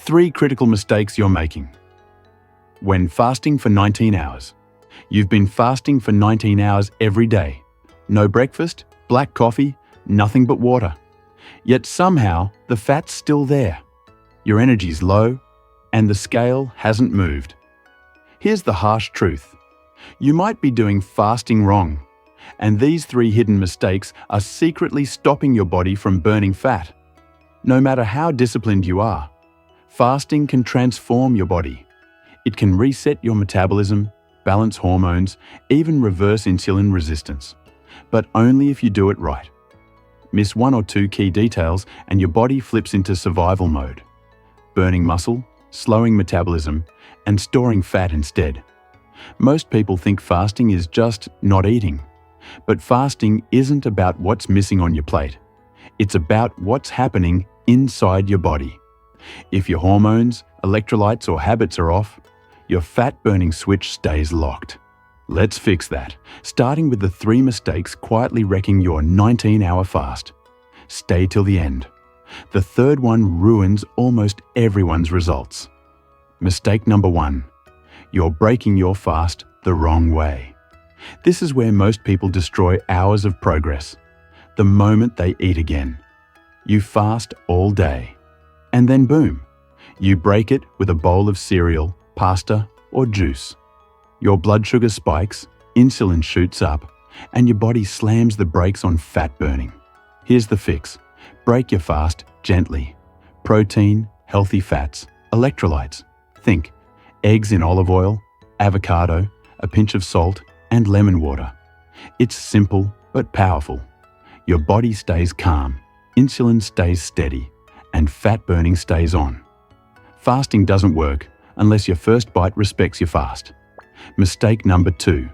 3 critical mistakes you're making. When fasting for 19 hours. You've been fasting for 19 hours every day. No breakfast, black coffee, nothing but water. Yet somehow, the fat's still there. Your energy's low, and the scale hasn't moved. Here's the harsh truth. You might be doing fasting wrong, and these 3 hidden mistakes are secretly stopping your body from burning fat. No matter how disciplined you are, fasting can transform your body. It can reset your metabolism, balance hormones, even reverse insulin resistance. But only if you do it right. Miss 1 or 2 key details and your body flips into survival mode, burning muscle, slowing metabolism, and storing fat instead. Most people think fasting is just not eating. But fasting isn't about what's missing on your plate. It's about what's happening inside your body. If your hormones, electrolytes, or habits are off, your fat-burning switch stays locked. Let's fix that, starting with the 3 mistakes quietly wrecking your 19-hour fast. Stay till the end. The third one ruins almost everyone's results. Mistake number 1. You're breaking your fast the wrong way. This is where most people destroy hours of progress. The moment they eat again. You fast all day. And then boom, you break it with a bowl of cereal, pasta, or juice. Your blood sugar spikes, insulin shoots up, and your body slams the brakes on fat burning. Here's the fix. Break your fast gently. Protein, healthy fats, electrolytes. Think eggs in olive oil, avocado, a pinch of salt, and lemon water. It's simple but powerful. Your body stays calm, insulin stays steady, and fat burning stays on. Fasting doesn't work unless your first bite respects your fast. Mistake number 2.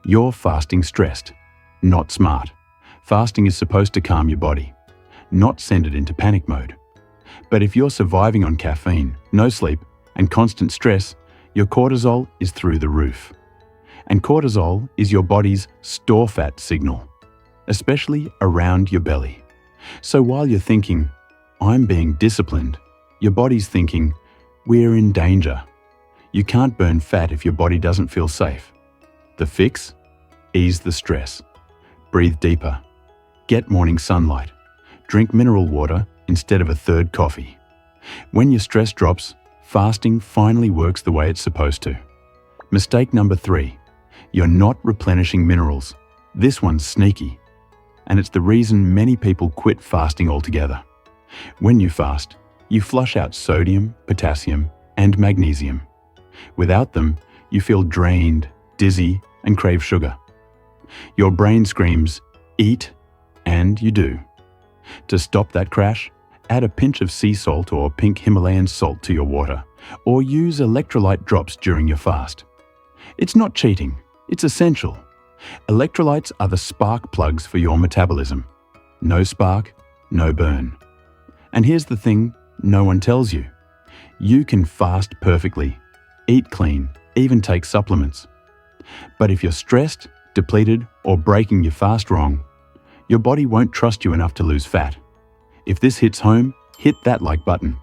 You're fasting stressed, not smart. Fasting is supposed to calm your body, not send it into panic mode. But if you're surviving on caffeine, no sleep, and constant stress, your cortisol is through the roof. And cortisol is your body's store fat signal, especially around your belly. So while you're thinking, I'm being disciplined, your body's thinking, we're in danger. You can't burn fat if your body doesn't feel safe. The fix? Ease the stress. Breathe deeper. Get morning sunlight. Drink mineral water instead of a third coffee. When your stress drops, fasting finally works the way it's supposed to. Mistake number 3. You're not replenishing minerals. This one's sneaky. And it's the reason many people quit fasting altogether. When you fast, you flush out sodium, potassium, and magnesium. Without them, you feel drained, dizzy, and crave sugar. Your brain screams, eat, and you do. To stop that crash, add a pinch of sea salt or pink Himalayan salt to your water, or use electrolyte drops during your fast. It's not cheating, it's essential. Electrolytes are the spark plugs for your metabolism. No spark, no burn. And here's the thing no one tells you. You can fast perfectly, eat clean, even take supplements. But if you're stressed, depleted, or breaking your fast wrong, your body won't trust you enough to lose fat. If this hits home, hit that like button.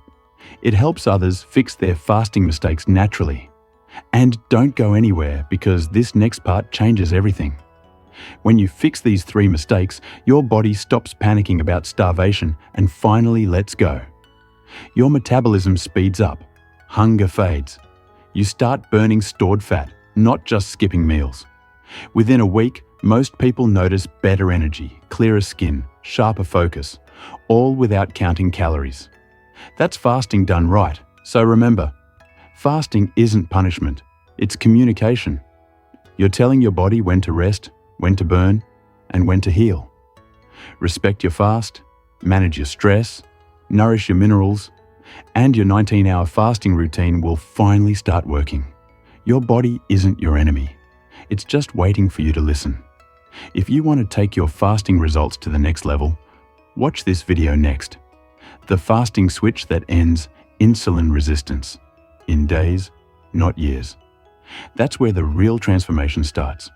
It helps others fix their fasting mistakes naturally. And don't go anywhere because this next part changes everything. When you fix these 3 mistakes, your body stops panicking about starvation and finally lets go. Your metabolism speeds up. Hunger fades. You start burning stored fat, not just skipping meals. Within a week, most people notice better energy, clearer skin, sharper focus, all without counting calories. That's fasting done right. So remember, fasting isn't punishment, it's communication. You're telling your body when to rest, when to burn, and when to heal. Respect your fast, manage your stress, nourish your minerals, and your 19-hour fasting routine will finally start working. Your body isn't your enemy. It's just waiting for you to listen. If you want to take your fasting results to the next level, watch this video next. The fasting switch that ends insulin resistance in days, not years. That's where the real transformation starts.